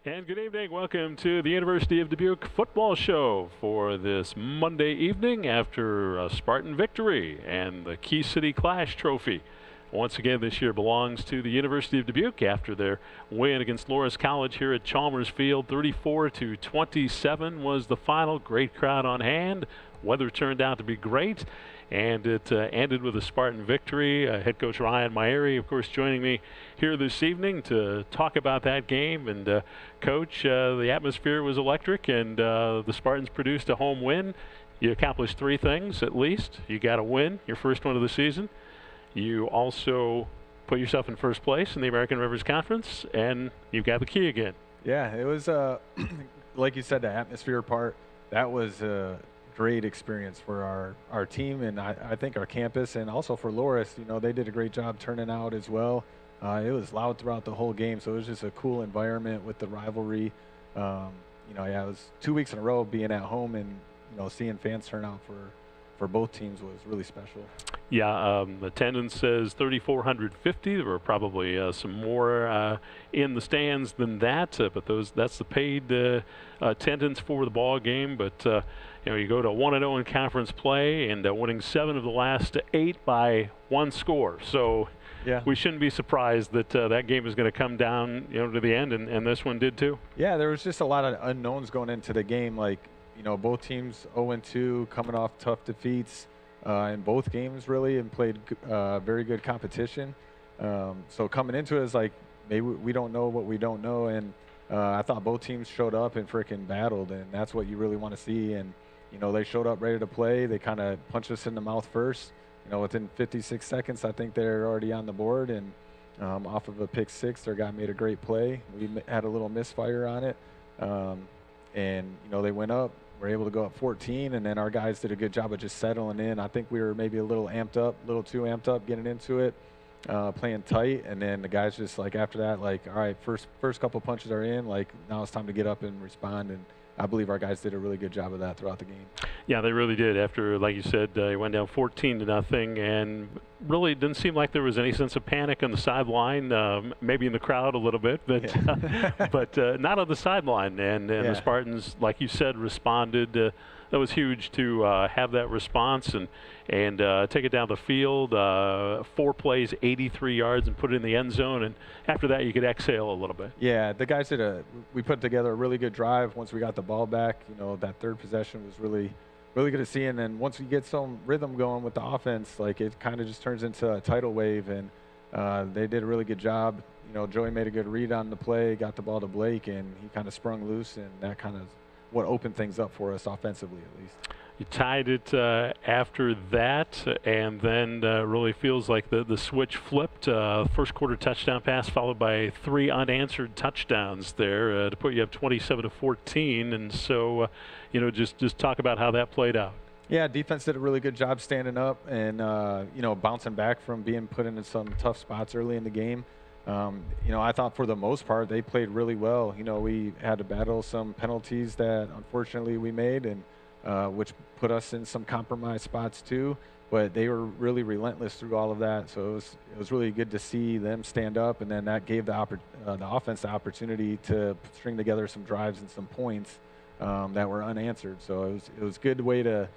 And good evening. Welcome to the University of Dubuque football show for this Monday evening after a Spartan victory and the Key City Clash trophy. Once again, this year belongs to the University of Dubuque after their win against Loras College here at Chalmers Field. 34-27 was the final. Great crowd on hand. Weather turned out to be great, and it ended with a Spartan victory. Head coach Ryan Myeri, of course, joining me here this evening to talk about that game. And Coach, the atmosphere was electric, and the Spartans produced a home win. You accomplished three things at least. You got a win, your first one of the season. You also put yourself in first place in the American Rivers Conference, and you've got the key again. Yeah, it was, like you said, the atmosphere part, that was a great experience for our team, and I think our campus, and also for Loras. You know, they did a great job turning out as well. It was loud throughout the whole game, so it was just a cool environment with the rivalry. You know, yeah, it was 2 weeks in a row being at home, and, you know, seeing fans turn out for both teams was really special. Yeah, attendance says 3,450. There were probably some more in the stands than that, but that's the paid attendance for the ball game. But you know, you go to 1-0 in conference play and winning 7 of the last 8 by 1 score. So yeah, we shouldn't be surprised that that game is going to come down, you know, to the end, and this one did too. Yeah, there was just a lot of unknowns going into the game. Like, you know, both teams 0-2, coming off tough defeats in both games, really, and played very good competition. So coming into it is like, maybe we don't know what we don't know, and I thought both teams showed up and freaking battled, and that's what you really want to see. And, you know, they showed up ready to play. They kind of punched us in the mouth first. You know, within 56 seconds, I think they're already on the board, and off of a pick six. Their guy made a great play. We had a little misfire on it, and they went up. We're able to go up 14, and then our guys did a good job of just settling in. I think we were maybe a little too amped up getting into it, playing tight, and then the guys just after that, all right, first couple punches are in, now it's time to get up and respond, and I believe our guys did a really good job of that throughout the game. Yeah, they really did. After, like you said, it went down 14-0, and really didn't seem like there was any sense of panic on the sideline. Maybe in the crowd a little bit, but but not on the sideline. And the Spartans, like you said, responded. That was huge to have that response and take it down the field. 4 plays, 83 yards, and put it in the end zone. And after that, you could exhale a little bit. Yeah, the guys we put together a really good drive once we got the ball back. That third possession was really good to see. And then once we get some rhythm going with the offense, it kind of just turns into a tidal wave. And they did a really good job. Joey made a good read on the play, got the ball to Blake, and he kind of sprung loose, and that kind of what opened things up for us offensively, at least. You tied it after that, and then really feels like the switch flipped. First quarter touchdown pass followed by 3 unanswered touchdowns there to put you up 27-14. And so, just talk about how that played out. Yeah, defense did a really good job standing up and bouncing back from being put into some tough spots early in the game. I thought for the most part they played really well. We had to battle some penalties that unfortunately we made, and which put us in some compromised spots too. But they were really relentless through all of that. So it was really good to see them stand up, and then that gave the offense the opportunity to string together some drives and some points that were unanswered. So it was a good way to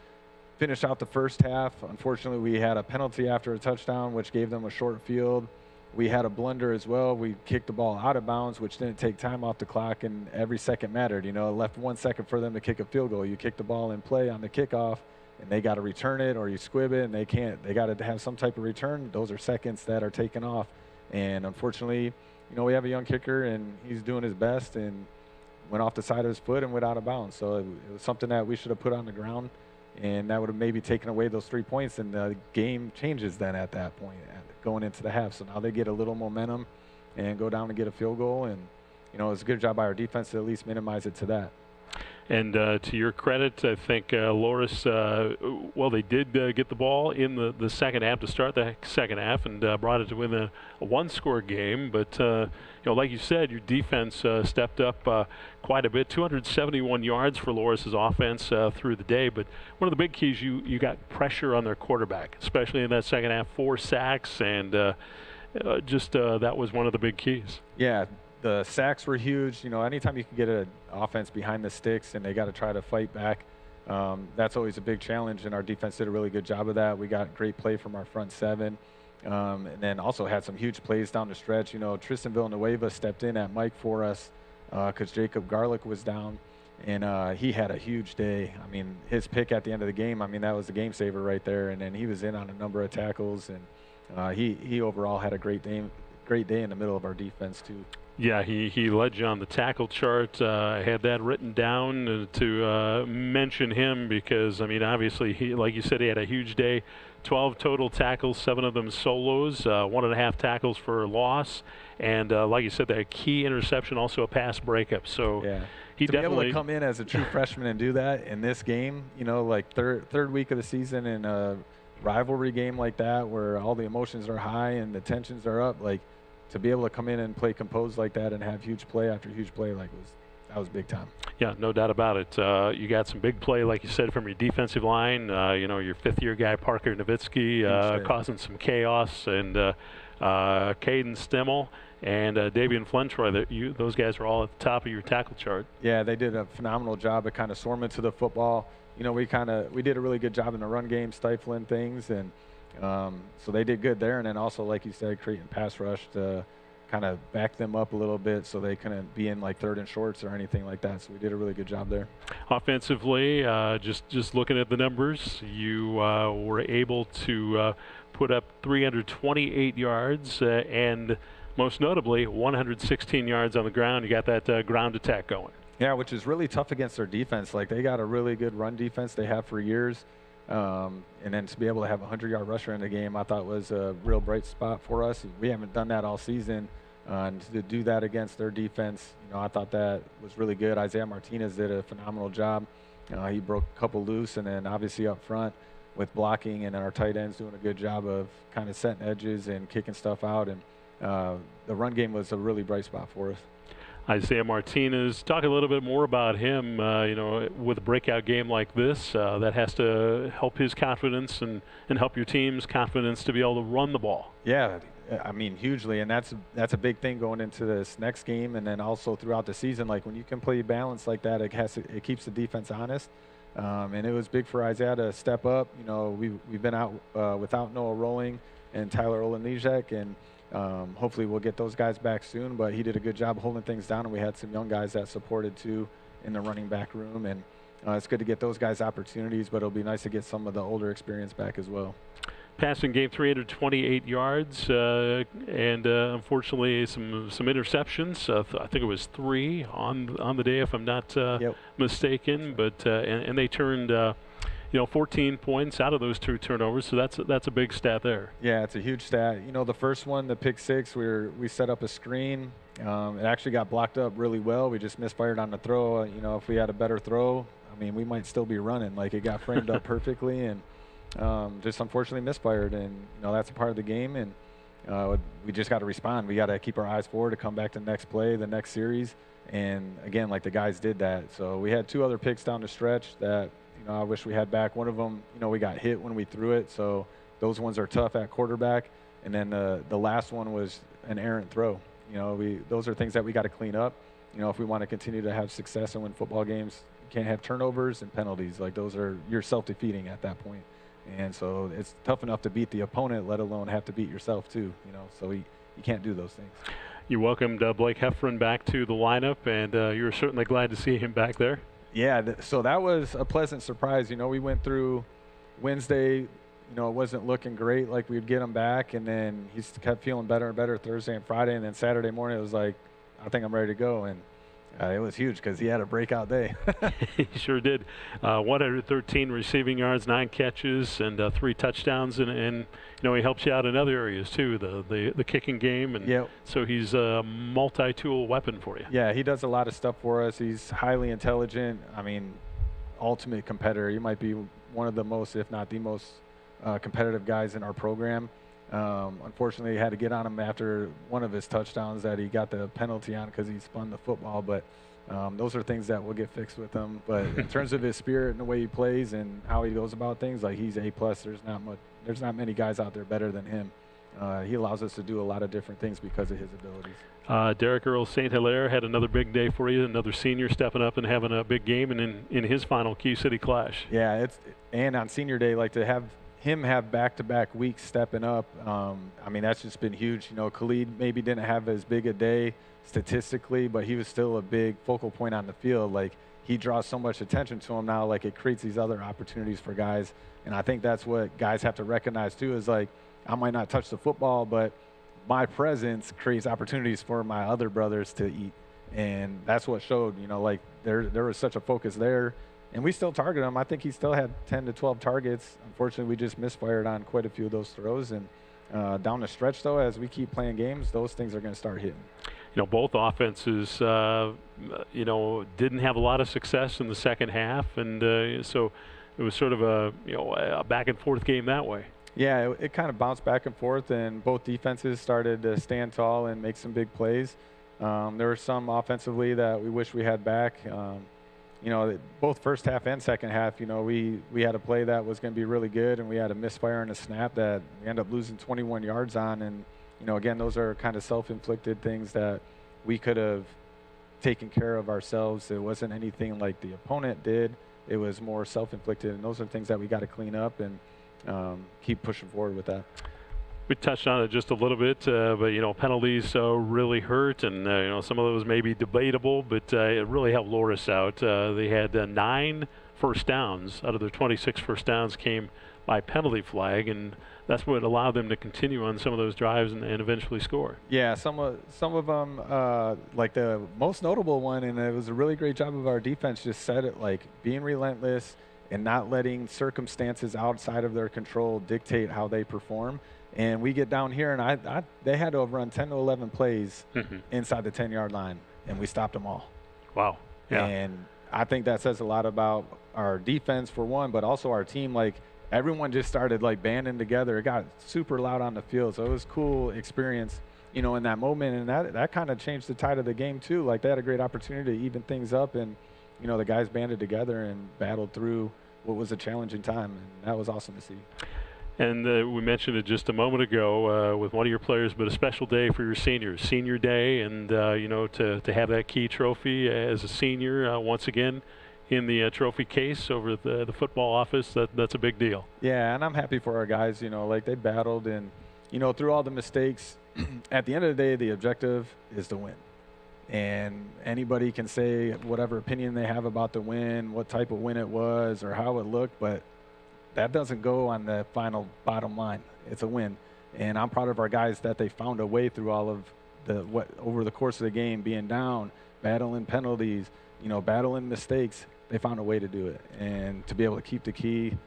finish out the first half. Unfortunately, we had a penalty after a touchdown, which gave them a short field. We had a blunder as well. We kicked the ball out of bounds, which didn't take time off the clock, and every second mattered. It left 1 second for them to kick a field goal. You kick the ball in play on the kickoff, and they got to return it, or you squib it, and they can't. They got to have some type of return. Those are seconds that are taken off. And unfortunately, we have a young kicker, and he's doing his best, and went off the side of his foot and went out of bounds. So it was something that we should have put on the ground, and that would have maybe taken away those 3 points, and the game changes then at that point, going into the half. So now they get a little momentum and go down and get a field goal, and it was a good job by our defense to at least minimize it to that. And to your credit, I think Loris, they did get the ball in the second half to start the second half, and brought it to win a one-score game. But like you said, your defense stepped up quite a bit. 271 yards for Loris's offense through the day. But one of the big keys, you got pressure on their quarterback, especially in that second half. 4 sacks, and that was one of the big keys. Yeah. The sacks were huge. Anytime you can get an offense behind the sticks and they got to try to fight back, that's always a big challenge, and our defense did a really good job of that. We got great play from our front 7, and then also had some huge plays down the stretch. Tristan Villanueva stepped in at Mike for us because Jacob Garlick was down, and he had a huge day. I mean, his pick at the end of the game, that was the game saver right there, and then he was in on a number of tackles, and he overall had a great day in the middle of our defense too. Yeah, he led you on the tackle chart. I had that written down to mention him because, obviously, like you said, he had a huge day. 12 total tackles, 7 of them solos, 1.5 tackles for loss. And like you said, that key interception, also a pass breakup. So yeah. He to definitely be able to come in as a true freshman and do that in this game, third week of the season in a rivalry game like that where all the emotions are high and the tensions are up, to be able to come in and play composed like that and have huge play after huge play that was big time. Yeah, no doubt about it. You got some big play, like you said, from your defensive line. Your 5th-year guy, Parker Nowitzki, causing some chaos, and Caden Stimmel and Davian Flentroy. Those guys were all at the top of your tackle chart. Yeah, they did a phenomenal job at kind of swarming to the football. We did a really good job in the run game, stifling things, and so they did good there. And then also, like you said, creating pass rush to kind of back them up a little bit so they couldn't be in 3rd and shorts or anything like that. So we did a really good job there. Offensively, just looking at the numbers, you were able to put up 328 yards and most notably 116 yards on the ground. You got that ground attack going. Yeah, which is really tough against their defense. They got a really good run defense they have for years. And then to be able to have a 100-yard rusher in the game, I thought was a real bright spot for us. We haven't done that all season. And to do that against their defense, I thought that was really good. Isaiah Martinez did a phenomenal job. He broke a couple loose, and then obviously up front with blocking, and then our tight ends doing a good job of kind of setting edges and kicking stuff out. And the run game was a really bright spot for us. Isaiah Martinez, talk a little bit more about him. With a breakout game like this, that has to help his confidence and help your team's confidence to be able to run the ball. Yeah, I mean, hugely, and that's a big thing going into this next game, and then also throughout the season. Like when you can play balance like that, it keeps the defense honest. And it was big for Isaiah to step up. We've been out without Noah Rolling and Tyler Olenizek, and hopefully we'll get those guys back soon. But he did a good job holding things down, and we had some young guys that supported too in the running back room. And it's good to get those guys opportunities, but it'll be nice to get some of the older experience back as well. Passing game, 328 yards, and unfortunately some interceptions. I think it was 3 on the day, if I'm not mistaken. But and they turned 14 points out of those 2 turnovers. So that's a big stat there. Yeah, it's a huge stat. The first one, the pick 6, we set up a screen. It actually got blocked up really well. We just misfired on the throw. If we had a better throw, I mean, we might still be running. Like it got framed up perfectly and. Just unfortunately misfired, and that's a part of the game, and we just got to respond. We got to keep our eyes forward to come back to the next play, the next series, and again, like the guys did that. So we had 2 other picks down the stretch that I wish we had back. One of them, we got hit when we threw it, so those ones are tough at quarterback. And then the last one was an errant throw. Those are things that we got to clean up. If we want to continue to have success and win football games, you can't have turnovers and penalties. Like you're self-defeating at that point. And so it's tough enough to beat the opponent, let alone have to beat yourself too. So you can't do those things. You welcomed Blake Heffron back to the lineup, and you're certainly glad to see him back there. Yeah, so that was a pleasant surprise. We went through Wednesday, it wasn't looking great, like we'd get him back, and then he kept feeling better and better Thursday and Friday, and then Saturday morning it was like, I think I'm ready to go. And it was huge because he had a breakout day. He sure did. 113 receiving yards, 9 catches, and 3 touchdowns. And he helps you out in other areas too, the kicking game. And so he's a multi-tool weapon for you. Yeah, he does a lot of stuff for us. He's highly intelligent. I mean, ultimate competitor. He might be one of the most, if not the most, competitive guys in our program. Unfortunately, he had to get on him after one of his touchdowns that he got the penalty on because he spun the football. But those are things that will get fixed with him. But in terms of his spirit and the way he plays and how he goes about things, like he's A+. There's not many guys out there better than him. He allows us to do a lot of different things because of his abilities. Derek Earl St. Hilaire had another big day for you, another senior stepping up and having a big game, and in his final Key City Clash. Yeah, and on senior day, like to have him have back-to-back weeks stepping up, I mean, that's just been huge. Khalid maybe didn't have as big a day statistically, but he was still a big focal point on the field. Like, he draws so much attention to him now, like it creates these other opportunities for guys. And I think that's what guys have to recognize too, is like, I might not touch the football, but my presence creates opportunities for my other brothers to eat. And that's what showed, like there was such a focus there. And we still target him. I think he still had 10 to 12 targets. Unfortunately, we just misfired on quite a few of those throws. And down the stretch, though, as we keep playing games, those things are going to start hitting. Both offenses, didn't have a lot of success in the second half. And so it was sort of a back-and-forth game that way. Yeah, it kind of bounced back and forth, and both defenses started to stand tall and make some big plays. There were some offensively that we wish we had back. Both first half and second half, we had a play that was going to be really good, and we had a misfire and a snap that we ended up losing 21 yards on. And, again, those are kind of self-inflicted things that we could have taken care of ourselves. It wasn't anything like the opponent did. It was more self-inflicted, and those are things that we got to clean up and keep pushing forward with that. We touched on it just a little bit, but penalties really hurt, and some of those may be debatable, but it really helped Loris out. They had 9 first downs out of their 26 first downs came by penalty flag, and that's what allowed them to continue on some of those drives and eventually score. Yeah, some of them, like the most notable one, and it was a really great job of our defense, just said it, like being relentless and not letting circumstances outside of their control dictate how they perform. And we get down here, and they had to run 10 to 11 plays inside the 10-yard line, and we stopped them all. Wow. Yeah. And I think that says a lot about our defense, for one, but also our team. Like, everyone just started, like, banding together. It got super loud on the field, so it was a cool experience, you know, in that moment. And that kind of changed the tide of the game, too. Like, they had a great opportunity to even things up, and, you know, the guys banded together and battled through what was a challenging time, and that was awesome to see. And we mentioned it just a moment ago with one of your players, but a special day for your seniors, senior day, and you know, to have that key trophy as a senior once again in the trophy case over the football office. That's a big deal. Yeah, and I'm happy for our guys. You know, like, they battled, and, you know, through all the mistakes, at the end of the day, the objective is to win. And anybody can say whatever opinion they have about the win, what type of win it was, or how it looked, but that doesn't go on the final bottom line. It's a win. And I'm proud of our guys that they found a way through all of over the course of the game, being down, battling penalties, you know, battling mistakes. They found a way to do it. And to be able to keep the key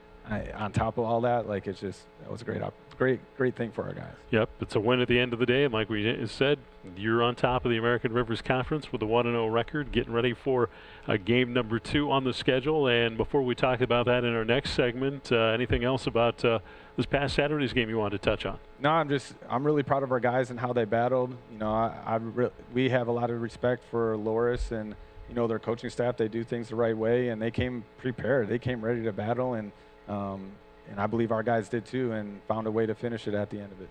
on top of all that, like, that was a great thing for our guys. Yep, it's a win at the end of the day, and like we said, you're on top of the American Rivers Conference with a 1-0 record, getting ready for game number 2 on the schedule. And before we talk about that in our next segment, anything else about this past Saturday's game you wanted to touch on? No, I'm really proud of our guys and how they battled. You know, we have a lot of respect for Loris and, you know, their coaching staff. They do things the right way, and they came prepared. They came ready to battle, and I believe our guys did too, and found a way to finish it at the end of it.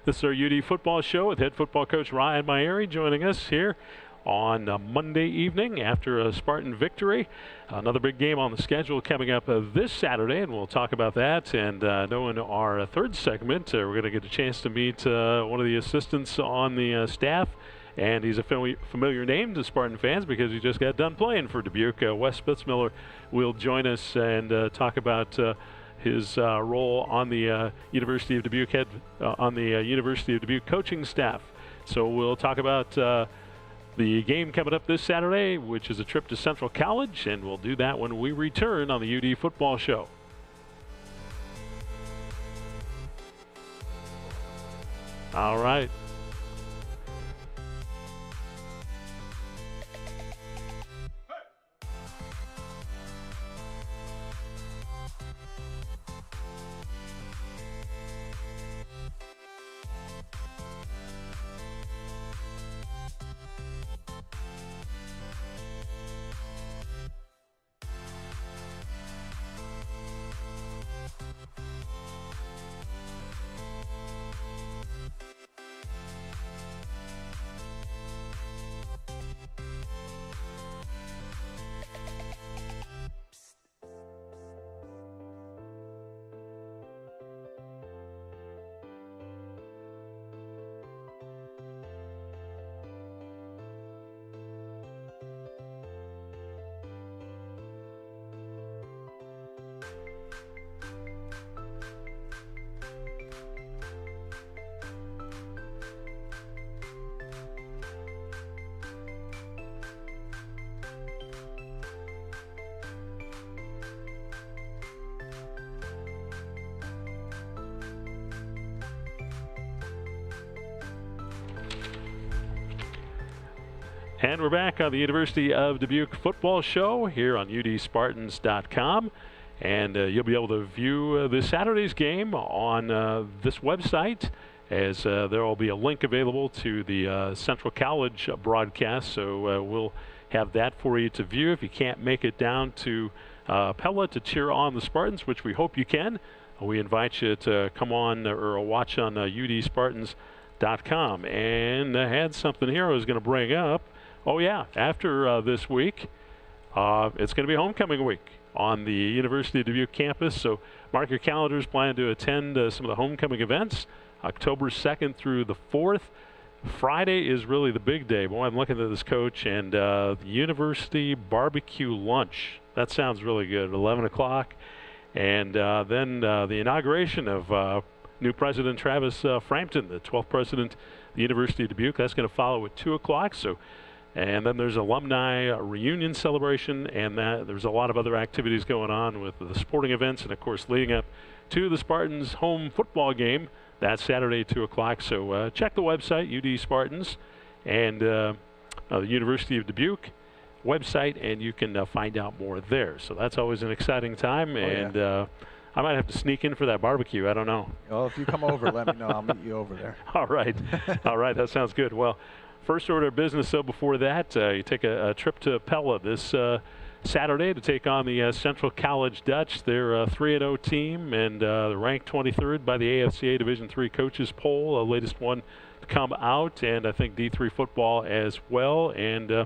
This is our UD football show with head football coach Ryan Myeri joining us here on Monday evening after a Spartan victory. Another big game on the schedule coming up this Saturday, and we'll talk about that. And in our third segment, we're going to get a chance to meet one of the assistants on the staff. And he's a familiar name to Spartan fans because he just got done playing for Dubuque. Wes Spitzmiller will join us and talk about his role on the University of Dubuque University of Dubuque coaching staff. So we'll talk about the game coming up this Saturday, which is a trip to Central College, and we'll do that when we return on the UD Football Show. All right. And we're back on the University of Dubuque football show here on udspartans.com. And you'll be able to view this Saturday's game on this website, as there will be a link available to the Central College broadcast. So we'll have that for you to view. If you can't make it down to Pella to cheer on the Spartans, which we hope you can, we invite you to come on or watch on udspartans.com. And I had something here I was going to bring up. Oh, yeah, after this week, it's going to be homecoming week on the University of Dubuque campus. So mark your calendars, plan to attend some of the homecoming events, October 2nd through the 4th. Friday is really the big day. Boy, I'm looking at this, Coach, and the University Barbecue Lunch. That sounds really good, 11 o'clock. And then the inauguration of new President Travis Frampton, the 12th president of the University of Dubuque. That's going to follow at 2 o'clock. So And then there's alumni reunion celebration, and there's a lot of other activities going on with the sporting events, and of course leading up to the Spartans' home football game. That's Saturday, 2 o'clock. So check the website, UD Spartans, and the University of Dubuque website, and you can find out more there. So that's always an exciting time, and I might have to sneak in for that barbecue. I don't know. Well, if you come over, let me know. I'll meet you over there. All right. All right. That sounds good. Well, first order of business, though, before that, you take a trip to Pella this Saturday to take on the Central College Dutch. They're a 3-0 team, and they're ranked 23rd by the AFCA Division III coaches poll, the latest one to come out, and I think D3 football as well. And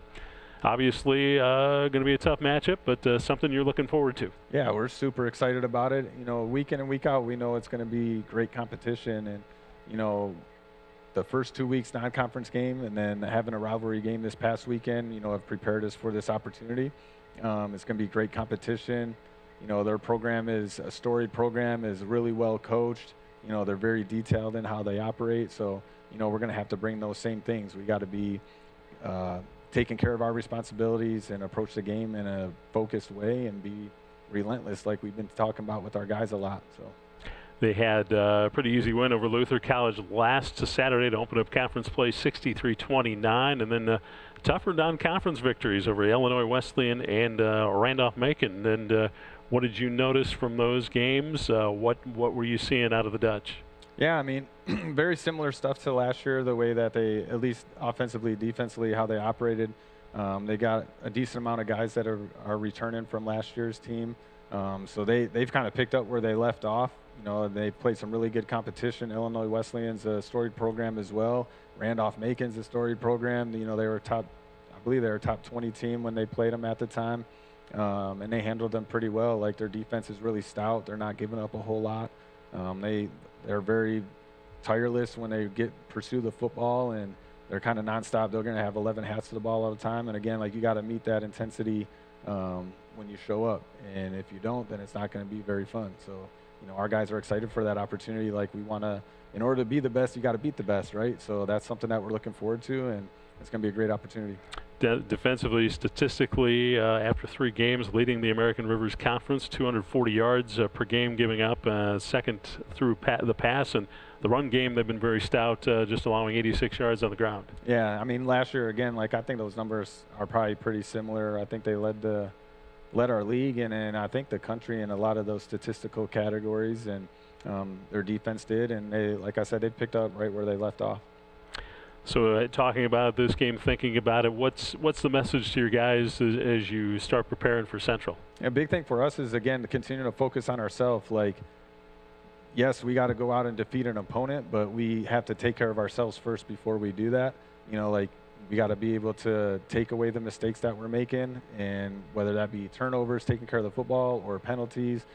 obviously, going to be a tough matchup, but something you're looking forward to. Yeah, we're super excited about it. You know, week in and week out, we know it's going to be great competition. And, you know, the first 2 weeks non-conference game and then having a rivalry game this past weekend, you know, have prepared us for this opportunity. It's going to be great competition. You know, their program is a storied program, is really well coached. You know, they're very detailed in how they operate. So, you know, we're going to have to bring those same things. We got to be taking care of our responsibilities and approach the game in a focused way and be relentless like we've been talking about with our guys a lot. So they had a pretty easy win over Luther College last Saturday to open up conference play, 63-29, and then tougher non-conference victories over Illinois Wesleyan and Randolph-Macon. And what did you notice from those games? What were you seeing out of the Dutch? Yeah, I mean, very similar stuff to last year, the way that they, at least offensively, defensively, how they operated. They got a decent amount of guys that are returning from last year's team. So they've kind of picked up where they left off. You know, they played some really good competition. Illinois Wesleyan's a storied program as well. Randolph-Macon's a storied program. You know, they were I believe they were a top 20 team when they played them at the time. And they handled them pretty well. Like, their defense is really stout. They're not giving up a whole lot. They're very tireless when they pursue the football, and they're kind of nonstop. They're going to have 11 hats to the ball all the time. And again, like, you got to meet that intensity when you show up. And if you don't, then it's not going to be very fun. So, you know, our guys are excited for that opportunity. Like, we want to, in order to be the best, you got to beat the best, right? So that's something that we're looking forward to, and it's going to be a great opportunity. Defensively, statistically, after 3 games, leading the American Rivers Conference, 240 yards per game, giving up second through the pass, and the run game, they've been very stout, just allowing 86 yards on the ground. Yeah, I mean, last year, again, like, I think those numbers are probably pretty similar. I think they led our league and I think the country in a lot of those statistical categories, and their defense did, and they, like I said, they picked up right where they left off. So talking about this game, thinking about it, what's the message to your guys as you start preparing for Central? A big thing for us is, again, to continue to focus on ourselves. Like, yes, we got to go out and defeat an opponent, but we have to take care of ourselves first before we do that. You know, like, we got to be able to take away the mistakes that we're making, and whether that be turnovers, taking care of the football, or penalties,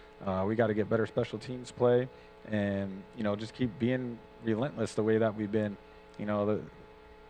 we got to get better special teams play, and, you know, just keep being relentless the way that we've been. You know,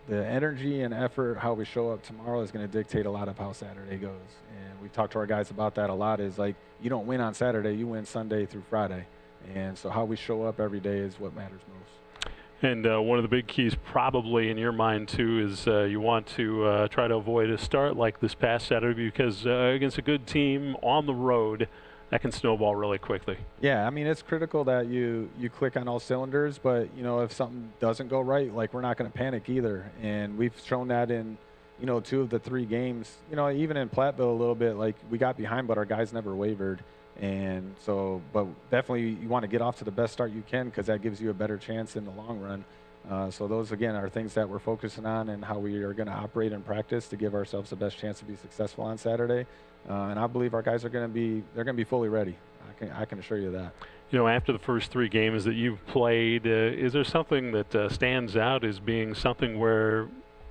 the energy and effort, how we show up tomorrow, is going to dictate a lot of how Saturday goes. And we've talked to our guys about that a lot. Is like, you don't win on Saturday, you win Sunday through Friday. And so how we show up every day is what matters most. And one of the big keys probably in your mind, too, is you want to try to avoid a start like this past Saturday, because against a good team on the road, that can snowball really quickly. Yeah, I mean, it's critical that you click on all cylinders, but, you know, if something doesn't go right, like, we're not going to panic either. And we've shown that in, you know, 2 of the 3 games. You know, even in Platteville a little bit, like, we got behind, but our guys never wavered. And so, but definitely you want to get off to the best start you can, because that gives you a better chance in the long run. So those, again, are things that we're focusing on and how we are going to operate in practice to give ourselves the best chance to be successful on Saturday. And I believe our guys are going to be fully ready. I can assure you that. You know, after the first 3 games that you've played, is there something that stands out as being something where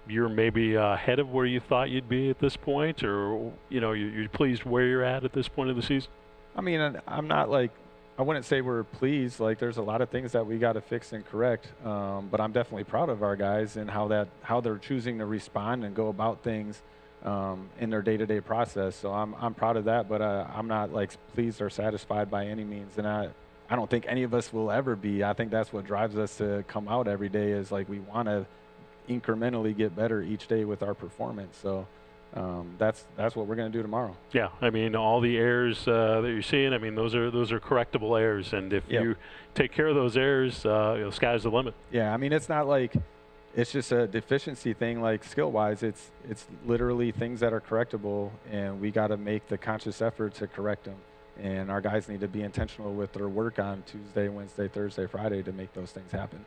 you're maybe ahead of where you thought you'd be at this point, or, you know, you're pleased where you're at this point of the season? I mean, I'm not like, I wouldn't say we're pleased. Like, there's a lot of things that we got to fix and correct. But I'm definitely proud of our guys and how they're choosing to respond and go about things in their day-to-day process. So I'm proud of that, but I'm not, like, pleased or satisfied by any means. And I don't think any of us will ever be. I think that's what drives us to come out every day, is, like, we want to incrementally get better each day with our performance. So that's what we're going to do tomorrow. Yeah, I mean, all the errors that you're seeing, I mean, those are correctable errors, and if you take care of those errors, sky's the limit. Yeah, I mean, it's not like it's just a deficiency thing, like skill-wise. It's literally things that are correctable, and we got to make the conscious effort to correct them. And our guys need to be intentional with their work on Tuesday, Wednesday, Thursday, Friday to make those things happen.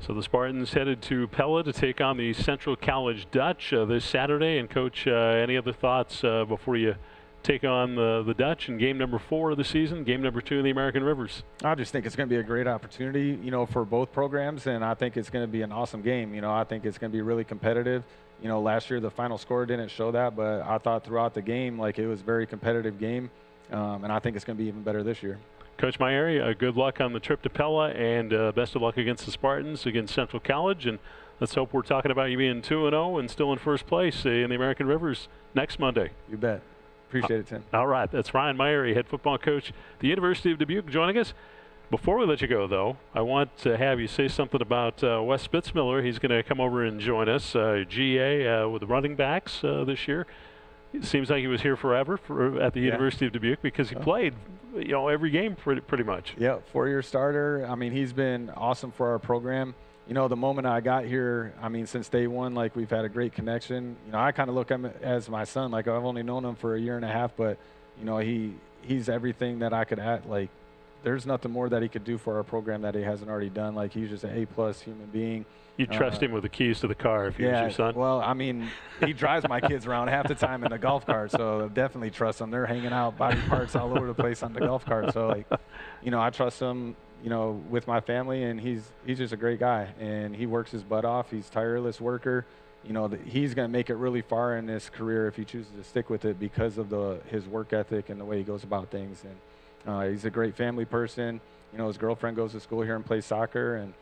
So the Spartans headed to Pella to take on the Central College Dutch this Saturday. And Coach, any other thoughts before you take on the Dutch in game number 4 of the season, game number 2 in the American Rivers? I just think it's going to be a great opportunity, for both programs, and I think it's going to be an awesome game. I think it's going to be really competitive. Last year the final score didn't show that, but I thought throughout the game, like, it was a very competitive game, and I think it's going to be even better this year. Coach Myeri, good luck on the trip to Pella, and best of luck against the Spartans, against Central College. And let's hope we're talking about you being 2-0 and still in first place in the American Rivers next Monday. You bet. Appreciate it, Tim. All right. That's Ryan Myeri, head football coach, the University of Dubuque, joining us. Before we let you go, though, I want to have you say something about Wes Spitzmiller. He's going to come over and join us, GA with the running backs this year. It seems like he was here forever at the University of Dubuque because he played, every game pretty much. Yeah, 4-year starter. I mean, he's been awesome for our program. The moment I got here, I mean, since day one, like, we've had a great connection. I kind of look at him as my son. Like, I've only known him for a year and a half, but, he's everything that I could add. Like, there's nothing more that he could do for our program that he hasn't already done. Like, he's just an A+ human being. You trust him with the keys to the car if he was your son? Well, I mean, he drives my kids around half the time in the golf cart, so definitely trust him. They're hanging out body parts all over the place on the golf cart. So, like, I trust him, with my family, and he's just a great guy, and he works his butt off. He's a tireless worker. He's going to make it really far in his career if he chooses to stick with it because of his work ethic and the way he goes about things. And he's a great family person. His girlfriend goes to school here and plays soccer, and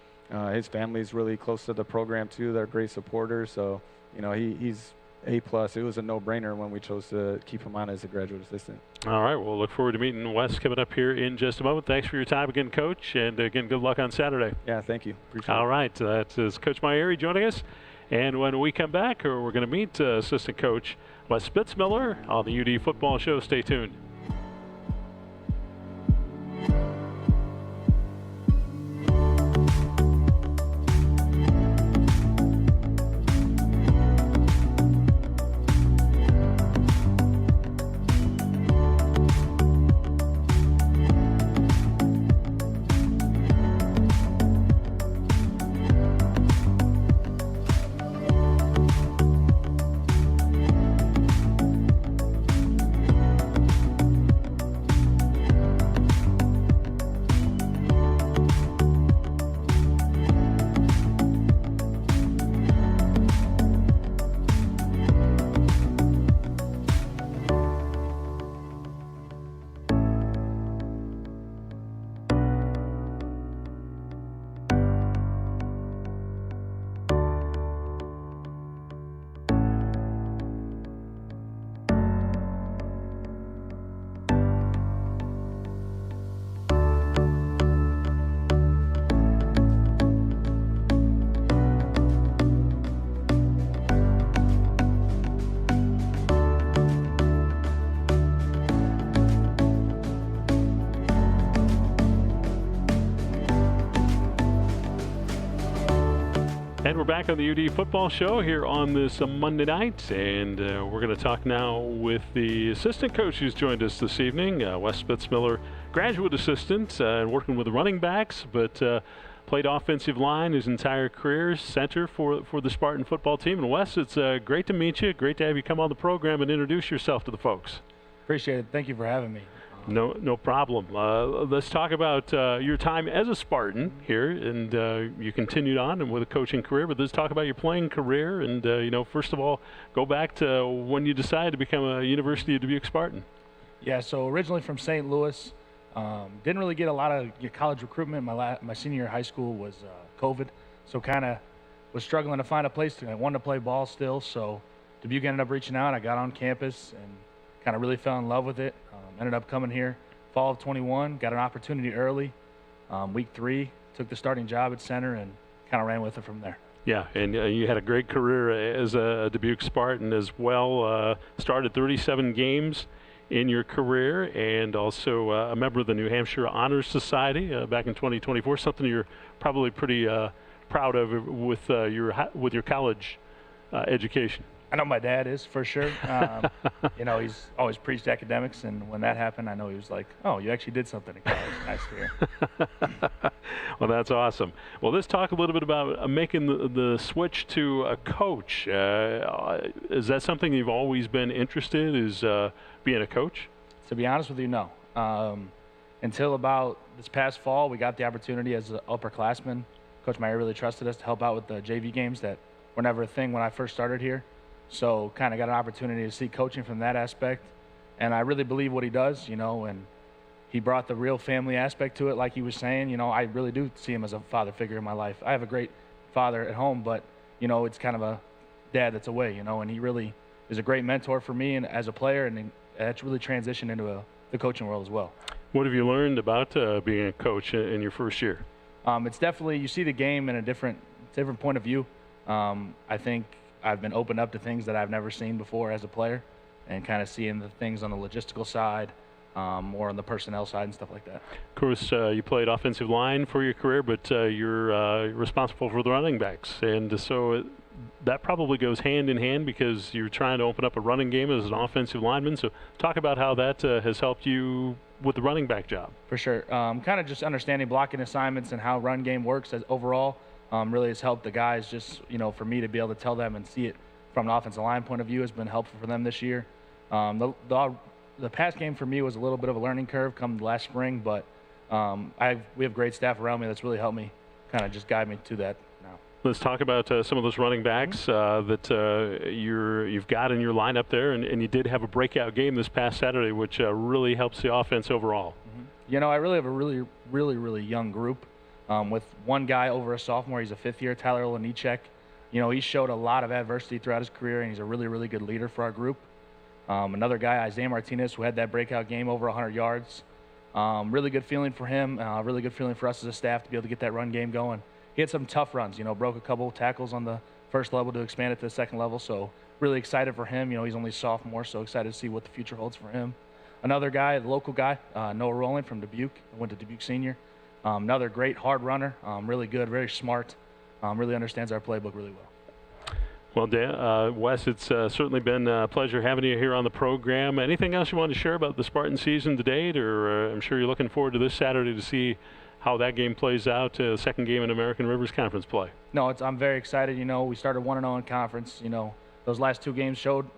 his family's really close to the program too. They're great supporters. So, he's A+. It was a no-brainer when we chose to keep him on as a graduate assistant. All right. We'll look forward to meeting Wes coming up here in just a moment. Thanks for your time again, Coach. And again, good luck on Saturday. Yeah, thank you. Appreciate it. All right. That is Coach Myeri joining us. And when we come back, we're going to meet Assistant Coach Wes Spitzmiller on the UD Football Show. Stay tuned. And we're back on the UD Football Show here on this Monday night, and we're going to talk now with the assistant coach who's joined us this evening, Wes Spitzmiller, graduate assistant, and working with the running backs, but played offensive line his entire career, center for the Spartan football team. And Wes, it's great to meet you, great to have you come on the program and introduce yourself to the folks. Appreciate it. Thank you for having me. No problem. Let's talk about your time as a Spartan here, and you continued on and with a coaching career. But let's talk about your playing career, and first of all, go back to when you decided to become a University of Dubuque Spartan. Yeah. So originally from St. Louis, didn't really get a lot of college recruitment. My senior year of high school was COVID, so kind of was struggling to find a place. I wanted to play ball still, so Dubuque ended up reaching out. I got on campus and kind of really fell in love with it. Ended up coming here fall of 21, got an opportunity early. Week 3, took the starting job at center and kind of ran with it from there. Yeah, and you had a great career as a Dubuque Spartan as well. Started 37 games in your career, and also a member of the New Hampshire Honor Society back in 2024. Something you're probably pretty proud of with your college education. I know my dad is, for sure. He's always preached academics, and when that happened, I know he was like, "Oh, you actually did something in college. Nice to hear." Well, that's awesome. Well, let's talk a little bit about making the switch to a coach. Is that something you've always been interested in, is being a coach? To be honest with you, no. Until about this past fall, we got the opportunity as an upperclassman. Coach Meyer really trusted us to help out with the JV games that were never a thing when I first started here. So kind of got an opportunity to see coaching from that aspect. And I really believe what he does, and he brought the real family aspect to it, like he was saying. I really do see him as a father figure in my life. I have a great father at home, but, it's kind of a dad that's away, and he really is a great mentor for me and as a player, and that's really transitioned into the coaching world as well. What have you learned about being a coach in your first year? It's definitely, you see the game in a different point of view. I think I've been opened up to things that I've never seen before as a player, and kind of seeing the things on the logistical side, or on the personnel side and stuff like that. Of course, you played offensive line for your career, but you're responsible for the running backs, and so that probably goes hand in hand because you're trying to open up a running game as an offensive lineman. So talk about how that has helped you with the running back job. For sure. Kind of just understanding blocking assignments and how run game works as overall. Really has helped the guys just, for me to be able to tell them and see it from an offensive line point of view has been helpful for them this year. The pass game for me was a little bit of a learning curve come last spring, but we have great staff around me that's really helped me kind of just guide me to that now. Let's talk about some of those running backs that you've got in your lineup there, and you did have a breakout game this past Saturday, which really helps the offense overall. I really have a really young group. With one guy over a sophomore, he's a fifth year, Tyler Olenichek. He showed a lot of adversity throughout his career, and he's a really good leader for our group. Another guy, Isaiah Martinez, who had that breakout game over 100 yards. Really good feeling for him, really good feeling for us as a staff to be able to get that run game going. He had some tough runs, broke a couple tackles on the first level to expand it to the second level, so really excited for him. He's only a sophomore, so excited to see what the future holds for him. Another guy, the local guy, Noah Rowland from Dubuque, went to Dubuque Senior. Another great hard runner, really good, very smart, really understands our playbook really well. Well, Dan, Wes, it's certainly been a pleasure having you here on the program. Anything else you want to share about the Spartan season to date, or I'm sure you're looking forward to this Saturday to see how that game plays out, the second game in American Rivers Conference play? No, I'm very excited. We started 1-0 in conference. Those last two games showed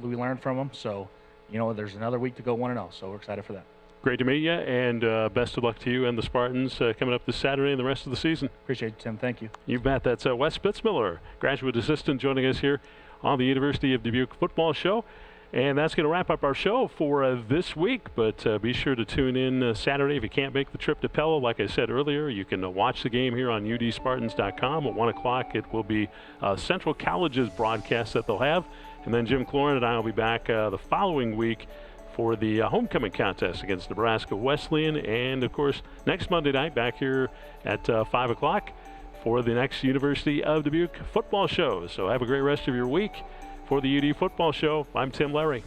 we learned from them. So, there's another week to go 1-0. So we're excited for that. Great to meet you, and best of luck to you and the Spartans coming up this Saturday and the rest of the season. Appreciate it, Tim. Thank you. You bet. That's Wes Spitzmiller, graduate assistant, joining us here on the University of Dubuque Football Show. And that's going to wrap up our show for this week, but be sure to tune in Saturday. If you can't make the trip to Pella, like I said earlier, you can watch the game here on udspartans.com. At 1 o'clock, it will be Central College's broadcast that they'll have. And then Jim Cloran and I will be back the following week for the homecoming contest against Nebraska Wesleyan. And, of course, next Monday night back here at 5 o'clock for the next University of Dubuque football show. So have a great rest of your week. For the UD Football Show, I'm Tim Larry.